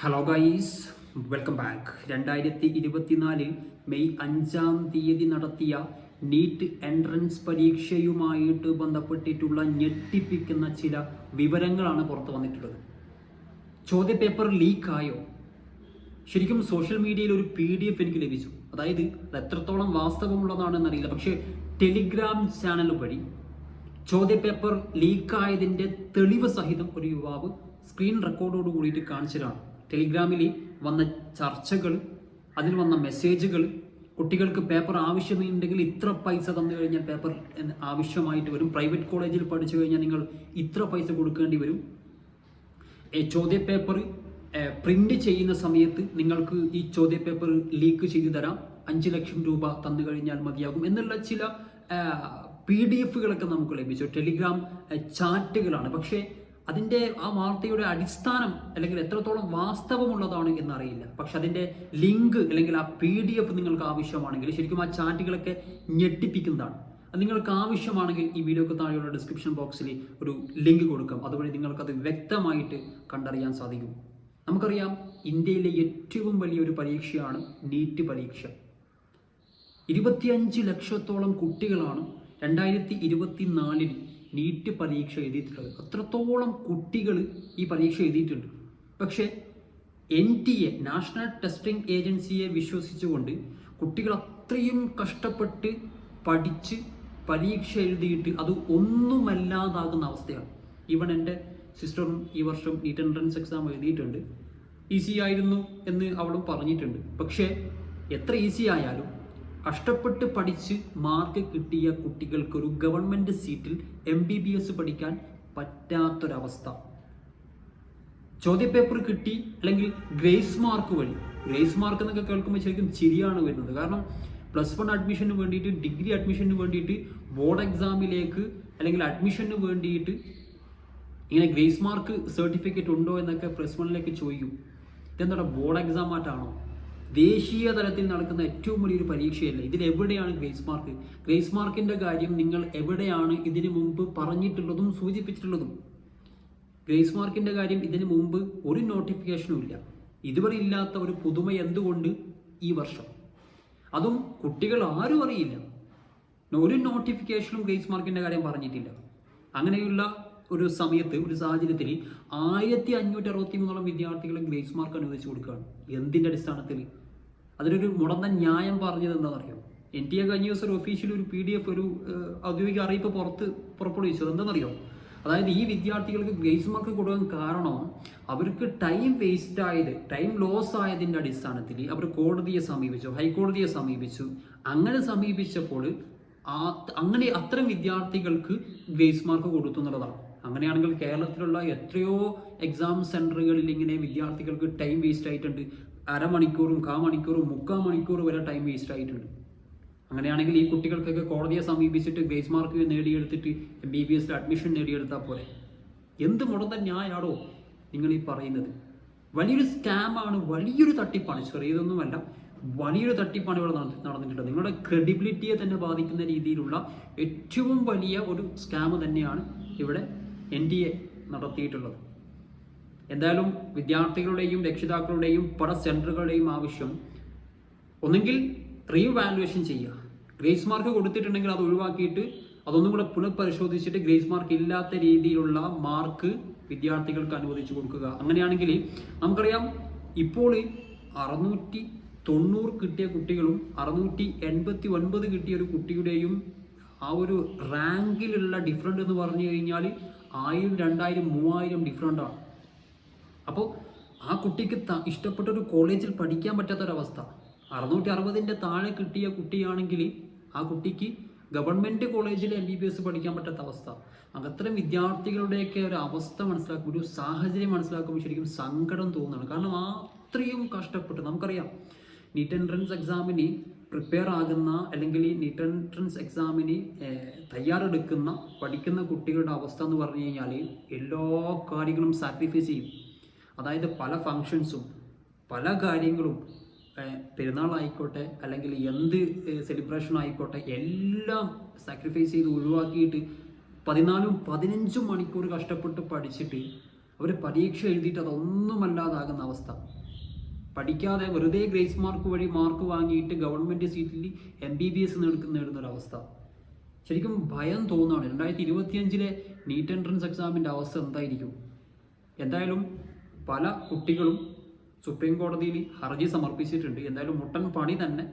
Hello guys, welcome back. 2024 May 5-ാം തീയതി നടത്തിയ NEET entrance പരീക്ഷയുമായിട്ട് ബന്ധപ്പെട്ടിട്ടുള്ള ഞെട്ടിപ്പിക്കുന്ന ചില വിവരങ്ങളാണ് പുറത്തു വന്നിട്ടുള്ളത്. ചോദ്യപേപ്പർ ലീക്കായോ? ശരിക്കും സോഷ്യൽ മീഡിയയിൽ ഒരു PDF എനിക്ക് ലഭിച്ചു. അതായത് അത് എത്രത്തോളം വാസ്തവമുള്ളതാണെന്നറിയില്ല, പക്ഷേ ടെലിഗ്രാം ചാനൽ വഴി ചോദ്യപേപ്പർ ലീക്കായതിൻ്റെ തെളിവ് സഹിതം ഒരു യുവാവ് സ്ക്രീൻ റെക്കോർഡോട് കൂടിയിട്ട് കാണിച്ചതാണ്. ടെലിഗ്രാമിൽ വന്ന ചർച്ചകൾ, അതിൽ വന്ന മെസ്സേജുകൾ, കുട്ടികൾക്ക് പേപ്പർ ആവശ്യമുണ്ടെങ്കിൽ ഇത്ര പൈസ തന്നു കഴിഞ്ഞാൽ പേപ്പർ ആവശ്യമായിട്ട് വരും, പ്രൈവറ്റ് കോളേജിൽ പഠിച്ചു കഴിഞ്ഞാൽ നിങ്ങൾ ഇത്ര പൈസ കൊടുക്കേണ്ടി വരും, ചോദ്യപേപ്പർ പ്രിന്റ് ചെയ്യുന്ന സമയത്ത് നിങ്ങൾക്ക് ഈ ചോദ്യപേപ്പർ ലീക്ക് ചെയ്തു തരാം, 5 ലക്ഷം രൂപ തന്നു കഴിഞ്ഞാൽ മതിയാകും എന്നുള്ള ചില PDFകളൊക്കെ നമുക്ക് ലഭിച്ചു. ടെലിഗ്രാം ചാറ്റുകളാണ്. പക്ഷേ അതിൻ്റെ ആ വാർത്തയുടെ അടിസ്ഥാനം അല്ലെങ്കിൽ എത്രത്തോളം വാസ്തവമുള്ളതാണ് എന്നറിയില്ല. പക്ഷെ അതിൻ്റെ ലിങ്ക് അല്ലെങ്കിൽ ആ PDF നിങ്ങൾക്ക് ആവശ്യമാണെങ്കിൽ, ശരിക്കും ആ ചാറ്റുകളൊക്കെ ഞെട്ടിപ്പിക്കുന്നതാണ്. അത് നിങ്ങൾക്ക് ആവശ്യമാണെങ്കിൽ ഈ വീഡിയോക്ക് താഴെയുള്ള ഡിസ്ക്രിപ്ഷൻ ബോക്സിൽ ഒരു ലിങ്ക് കൊടുക്കാം. അതുവഴി നിങ്ങൾക്കത് വ്യക്തമായിട്ട് കണ്ടറിയാൻ സാധിക്കും. നമുക്കറിയാം, ഇന്ത്യയിലെ ഏറ്റവും വലിയൊരു പരീക്ഷയാണ് നീറ്റ് പരീക്ഷ. 25 ലക്ഷത്തോളം കുട്ടികളാണ് 2024 നീറ്റ് പരീക്ഷ എഴുതിയിട്ടുള്ളത്. അത്രത്തോളം കുട്ടികൾ ഈ പരീക്ഷ എഴുതിയിട്ടുണ്ട്. പക്ഷേ NTA നാഷണൽ ടെസ്റ്റിംഗ് ഏജൻസിയെ വിശ്വസിച്ചുകൊണ്ട് കുട്ടികൾ അത്രയും കഷ്ടപ്പെട്ട് പഠിച്ച് പരീക്ഷ എഴുതിയിട്ട് അത് ഒന്നുമല്ലാതാകുന്ന അവസ്ഥയാണ്. ഈവൻ എൻ്റെ സിസ്റ്ററും ഈ വർഷം നീറ്റ് എൻട്രൻസ് എക്സാം എഴുതിയിട്ടുണ്ട്. ഈസി ആയിരുന്നു എന്ന് അവളും പറഞ്ഞിട്ടുണ്ട്. പക്ഷേ എത്ര ഈസി ആയാലും കഷ്ടപ്പെട്ട് പഠിച്ച് മാർക്ക് കിട്ടിയ കുട്ടികൾക്കൊരു ഗവൺമെൻറ് സീറ്റിൽ MBBS പഠിക്കാൻ പറ്റാത്തൊരവസ്ഥ. ചോദ്യപേപ്പർ കിട്ടി അല്ലെങ്കിൽ ഗ്രേസ് മാർക്ക് വഴി, ഗ്രേസ് മാർക്ക് എന്നൊക്കെ കേൾക്കുമ്പോൾ ശരിക്കും ചിരിയാണ് വരുന്നത്. കാരണം +1 അഡ്മിഷന് വേണ്ടിയിട്ട്, ഡിഗ്രി അഡ്മിഷന് വേണ്ടിയിട്ട്, ബോർഡ് എക്സാമിലേക്ക് അല്ലെങ്കിൽ അഡ്മിഷന് വേണ്ടിയിട്ട് ഇങ്ങനെ ഗ്രേസ് മാർക്ക് സർട്ടിഫിക്കറ്റ് ഉണ്ടോ എന്നൊക്കെ +1ലേക്ക് ചോദിക്കും. ഇതെന്താ ബോർഡ് എക്സാം ആയിട്ടാണോ? ദേശീയ തലത്തിൽ നടക്കുന്ന ഏറ്റവും വലിയൊരു പരീക്ഷയല്ല. ഇതിലെവിടെയാണ് ഗ്രേസ് മാർക്ക്? ഗ്രേസ് മാർക്കിൻ്റെ കാര്യം നിങ്ങൾ എവിടെയാണ് ഇതിനു മുമ്പ് പറഞ്ഞിട്ടുള്ളതും സൂചിപ്പിച്ചിട്ടുള്ളതും? ഗ്രേസ് മാർക്കിൻ്റെ കാര്യം ഇതിനു മുമ്പ് ഒരു നോട്ടിഫിക്കേഷനും ഇല്ല. ഇതുവരെ ഇല്ലാത്ത ഒരു പുതുമ എന്തുകൊണ്ട് ഈ വർഷം? അതും കുട്ടികൾ ആരും അറിയില്ല. ഒരു നോട്ടിഫിക്കേഷനും ഗ്രേസ് മാർക്കിൻ്റെ കാര്യം പറഞ്ഞിട്ടില്ല. അങ്ങനെയുള്ള ഒരു സമയത്ത്, ഒരു സാഹചര്യത്തിൽ 1563 വിദ്യാർത്ഥികൾ ഗ്രേസ് മാർക്ക് അനുവദിച്ചു കൊടുക്കുകയാണ്. എന്തിൻ്റെ അടിസ്ഥാനത്തിൽ? അതിനൊരു മുടന്ന ന്യായം പറഞ്ഞത് എന്താണെന്നറിയോ? NTA കഴിഞ്ഞ ദിവസം ഒരു ഒഫീഷ്യൽ ഒരു PDF, ഒരു ഔദ്യോഗിക അറിയിപ്പ് പുറപ്പെടുവിച്ചത് എന്താണെന്നറിയോ? അതായത് ഈ വിദ്യാർത്ഥികൾക്ക് ഗ്രേസ് മാർക്ക് കൊടുക്കാൻ കാരണം അവർക്ക് ടൈം വേസ്റ്റ് ആയത്, ടൈം ലോസ് ആയതിൻ്റെ അടിസ്ഥാനത്തിൽ അവർ കോടതിയെ സമീപിച്ചു, ഹൈക്കോടതിയെ സമീപിച്ചു. അങ്ങനെ സമീപിച്ചപ്പോൾ അത്തരം വിദ്യാർത്ഥികൾക്ക് ഗ്രേസ് മാർക്ക് കൊടുത്തു എന്നുള്ളതാണ്. അങ്ങനെയാണെങ്കിൽ കേരളത്തിലുള്ള എത്രയോ എക്സാം സെൻറ്ററുകളിൽ ഇങ്ങനെ വിദ്യാർത്ഥികൾക്ക് ടൈം വേസ്റ്റ് ആയിട്ടുണ്ട്. അരമണിക്കൂറും 3/4 മണിക്കൂർ വരെ ടൈം വേസ്റ്റ് ആയിട്ടുണ്ട്. അങ്ങനെയാണെങ്കിൽ ഈ കുട്ടികൾക്കൊക്കെ കോടതിയെ സമീപിച്ചിട്ട് ഗ്രേസ് മാർക്ക് നേടിയെടുത്തിട്ട് MBBS അഡ്മിഷൻ നേടിയെടുത്താൽ പോലെ. എന്ത് മുടന്ത ന്യായാണോ നിങ്ങൾ ഈ പറയുന്നത്? വലിയൊരു സ്കാമാണ്, വലിയൊരു തട്ടിപ്പാണ്. ചെറിയതൊന്നുമല്ല, വലിയൊരു തട്ടിപ്പാണ് ഇവിടെ നടന്നിട്ടുള്ളത്. നിങ്ങളുടെ ക്രെഡിബിലിറ്റിയെ തന്നെ ബാധിക്കുന്ന രീതിയിലുള്ള ഏറ്റവും വലിയ ഒരു സ്കാം തന്നെയാണ് ഇവിടെ NTA നടത്തിയിട്ടുള്ളത്. എന്തായാലും വിദ്യാർത്ഥികളുടെയും രക്ഷിതാക്കളുടെയും പല സെൻറ്ററുകളുടെയും ആവശ്യം ഒന്നെങ്കിൽ റീവാലുവേഷൻ ചെയ്യുക. ഗ്രേസ് മാർക്ക് കൊടുത്തിട്ടുണ്ടെങ്കിൽ അത് ഒഴിവാക്കിയിട്ട് അതൊന്നും കൂടെ പുനഃപരിശോധിച്ചിട്ട് ഗ്രേസ് മാർക്ക് ഇല്ലാത്ത രീതിയിലുള്ള മാർക്ക് വിദ്യാർത്ഥികൾക്ക് അനുവദിച്ചു കൊടുക്കുക. അങ്ങനെയാണെങ്കിൽ നമുക്കറിയാം, ഇപ്പോൾ 690 കിട്ടിയ കുട്ടികളും 689 കിട്ടിയ ഒരു കുട്ടിയുടെയും ആ ഒരു റാങ്കിലുള്ള ഡിഫറൻറ്റ് എന്ന് പറഞ്ഞു കഴിഞ്ഞാൽ 1000, 2000, 3000 ഡിഫറൻറ്റാണ്. അപ്പോൾ ആ കുട്ടിക്ക് ഇഷ്ടപ്പെട്ട ഒരു കോളേജിൽ പഠിക്കാൻ പറ്റാത്തൊരവസ്ഥ. 660ൻ്റെ താഴെ കിട്ടിയ കുട്ടിയാണെങ്കിൽ ആ കുട്ടിക്ക് ഗവൺമെൻറ് കോളേജിൽ MBBS പഠിക്കാൻ പറ്റാത്ത അവസ്ഥ. അത്തരം വിദ്യാർത്ഥികളുടെയൊക്കെ ഒരു അവസ്ഥ മനസ്സിലാക്കും, ഒരു സാഹചര്യം മനസ്സിലാക്കുമ്പോൾ ശരിക്കും സങ്കടം തോന്നുകയാണ്. കാരണം അത്രയും കഷ്ടപ്പെട്ട്, നമുക്കറിയാം നീറ്റ് എൻട്രൻസ് എക്സാമിന് പ്രിപ്പയർ ആകുന്ന അല്ലെങ്കിൽ ഈ നീറ്റ് എൻട്രൻസ് എക്സാമിന് തയ്യാറെടുക്കുന്ന പഠിക്കുന്ന കുട്ടികളുടെ അവസ്ഥ എന്ന് പറഞ്ഞു കഴിഞ്ഞാൽ എല്ലാ കാര്യങ്ങളും സാക്രിഫൈസ് ചെയ്യും. അതായത് പല ഫങ്ഷൻസും, പല കാര്യങ്ങളും, പെരുന്നാളായിക്കോട്ടെ അല്ലെങ്കിൽ എന്ത് സെലിബ്രേഷൻ ആയിക്കോട്ടെ, എല്ലാം സാക്രിഫൈസ് ചെയ്ത് ഒഴിവാക്കിയിട്ട് 14-15 മണിക്കൂർ കഷ്ടപ്പെട്ട് പഠിച്ചിട്ട് അവർ പരീക്ഷ എഴുതിയിട്ട് അതൊന്നുമല്ലാതാകുന്ന അവസ്ഥ. പഠിക്കാതെ വെറുതെ ഗ്രേസ് മാർക്ക് വഴി മാർക്ക് വാങ്ങിയിട്ട് ഗവൺമെൻറ് സീറ്റിൽ MBBS നേടുന്നൊരവസ്ഥ. ശരിക്കും ഭയം തോന്നുകയാണ്. 2025 നീറ്റ് എൻട്രൻസ് എക്സാമിൻ്റെ അവസ്ഥ എന്തായിരിക്കും? എന്തായാലും പല കുട്ടികളും സുപ്രീം കോടതിയിൽ ഹർജി സമർപ്പിച്ചിട്ടുണ്ട്. എന്തായാലും മുട്ടൻ പണി തന്നെ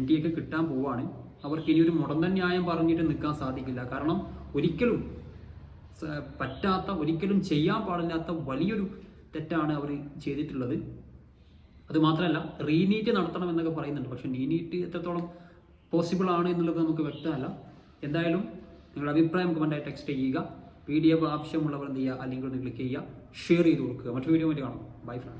NTA കിട്ടാൻ പോവുകയാണ്. അവർക്ക് ഇനി ഒരു മുടന്തൻ ന്യായം പറഞ്ഞിട്ട് നിൽക്കാൻ സാധിക്കില്ല. കാരണം ഒരിക്കലും പറ്റാത്ത, ഒരിക്കലും ചെയ്യാൻ പാടില്ലാത്ത വലിയൊരു തെറ്റാണ് അവർ ചെയ്തിട്ടുള്ളത്. അതുമാത്രമല്ല റീനീറ്റ് നടത്തണം എന്നൊക്കെ പറയുന്നുണ്ട്. പക്ഷെ നീറ്റ് എത്രത്തോളം പോസിബിൾ ആണ് എന്നുള്ളത് നമുക്ക് വ്യക്തമല്ല. എന്തായാലും നിങ്ങളുടെ അഭിപ്രായം കമൻറ്റായി ടെക്സ്റ്റ് ചെയ്യുക. PDF ആവശ്യമുള്ളവർ എന്ത് ചെയ്യുക, അല്ലെങ്കിൽ ഒന്ന് ക്ലിക്ക് ചെയ്യുക, ഷെയർ ചെയ്ത് കൊടുക്കുക. മറ്റൊരു വീഡിയോ വേണ്ടി കാണാം. Bye friends.